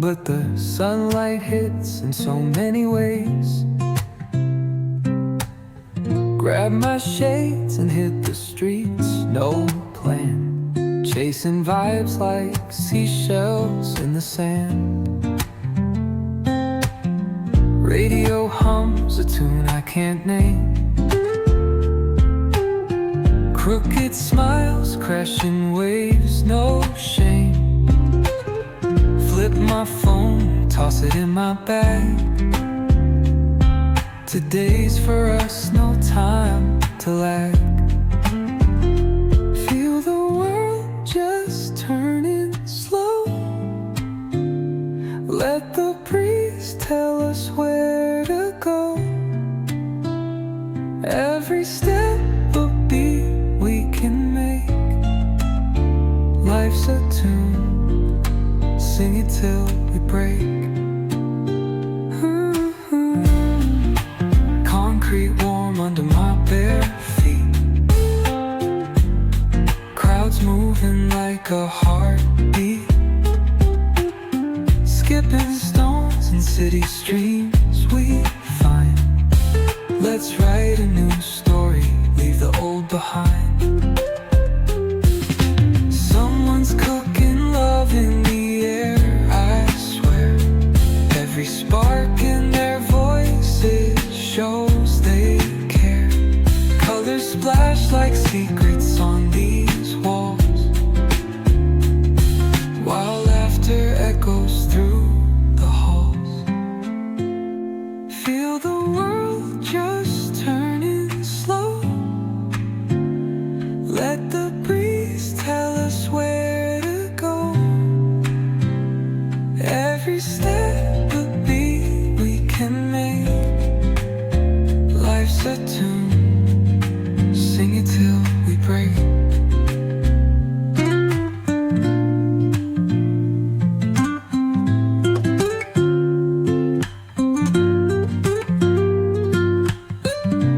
but the sunlight hits in so many ways. Grab my shades and hit the streets, no plan, chasing vibes like seashells in the sand. Radio hums a tune I can't name. Crooked smiles, crashing waves, no shame. Flip my phone, toss it in my bag. Today's for us, no time to lag. Feel the world just turning slow. Let the breeze tell us where to go. Every step a beat we can make. Life's a tune, sing it till we break. Concrete warm under my bare feet. Crowds moving like a heartbeat. Skipping stones in city streets.